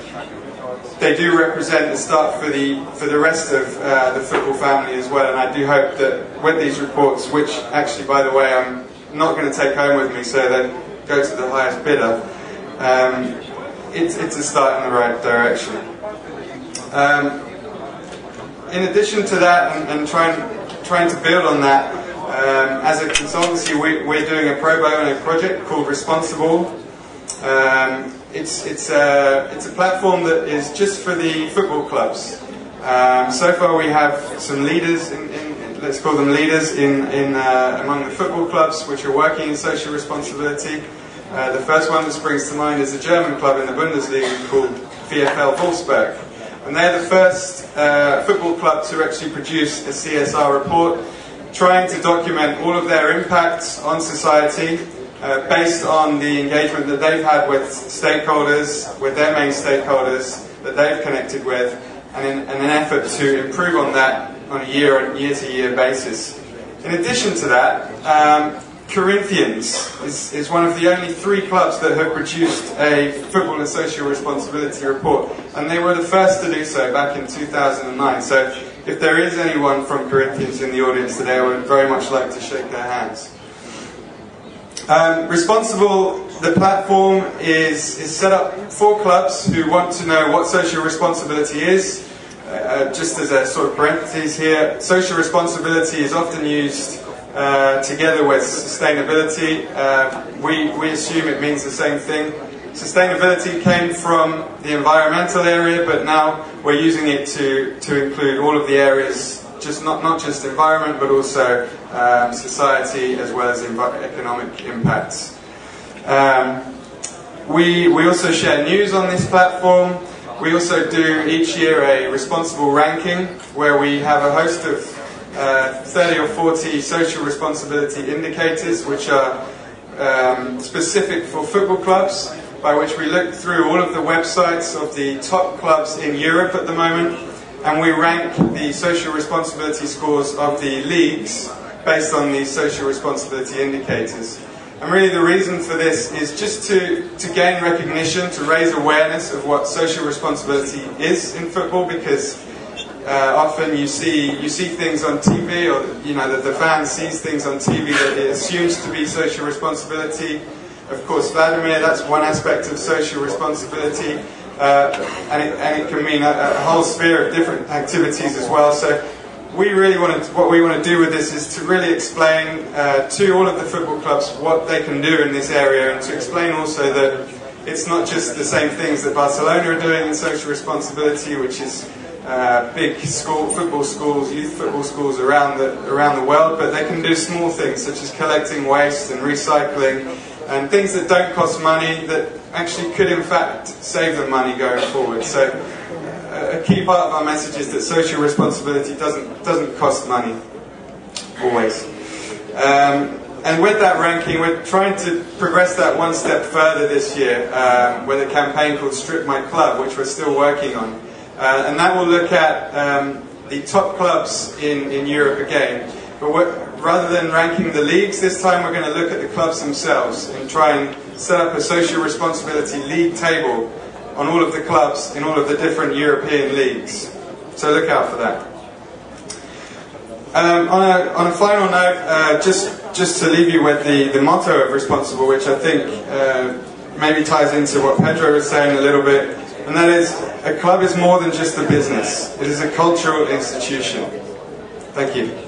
they do represent a start for the rest of the football family as well. And I do hope that with these reports, which actually, by the way, I'm not going to take home with me, so they go to the highest bidder, it's a start in the right direction. In addition to that, and trying to build on that, as a consultancy, we're doing a pro bono project called Responsible. It's a platform that is just for the football clubs. So far, we have some leaders, let's call them leaders, among the football clubs which are working in social responsibility. The first one that springs to mind is a German club in the Bundesliga called VfL Wolfsburg. And they're the first football club to actually produce a CSR report, trying to document all of their impacts on society based on the engagement that they've had with stakeholders, with their main stakeholders that they've connected with, and in an effort to improve on that on a year-to-year basis. In addition to that, Corinthians is one of the only 3 clubs that have produced a football and social responsibility report, and they were the first to do so back in 2009. So if there is anyone from Corinthians in the audience today, I would very much like to shake their hands. Responsible, the platform is set up for clubs who want to know what social responsibility is. Just as a sort of parentheses here, social responsibility is often used together with sustainability. We assume it means the same thing. Sustainability came from the environmental area, but now we're using it to include all of the areas, not just environment, but also society as well as economic impacts. We also share news on this platform. We also do each year a responsible ranking where we have a host of 30 or 40 social responsibility indicators which are specific for football clubs, by which we look through all of the websites of the top clubs in Europe at the moment, and we rank the social responsibility scores of the leagues based on these social responsibility indicators. And really the reason for this is just to gain recognition, to raise awareness of what social responsibility is in football, because often you see things on TV, or the fan sees things on TV that it assumes to be social responsibility. Of course, Vladimir, that's one aspect of social responsibility, and it can mean a whole sphere of different activities as well. So what we want to do with this is to really explain to all of the football clubs what they can do in this area, and to explain also that it's not just the same things that Barcelona are doing in social responsibility, which is big football schools, youth football schools around the world, but they can do small things such as collecting waste and recycling, and things that don't cost money that actually could in fact save them money going forward. So a key part of our message is that social responsibility doesn't cost money, always. And with that ranking, we're trying to progress that one step further this year with a campaign called Strip My Club, which we're still working on. And that will look at the top clubs in Europe again. But rather than ranking the leagues, this time we're going to look at the clubs themselves and try and set up a social responsibility league table on all of the clubs in all of the different European leagues. So look out for that. On a final note, just to leave you with the motto of Responsible, which I think maybe ties into what Pedro was saying a little bit, and that is, a club is more than just a business. It is a cultural institution. Thank you.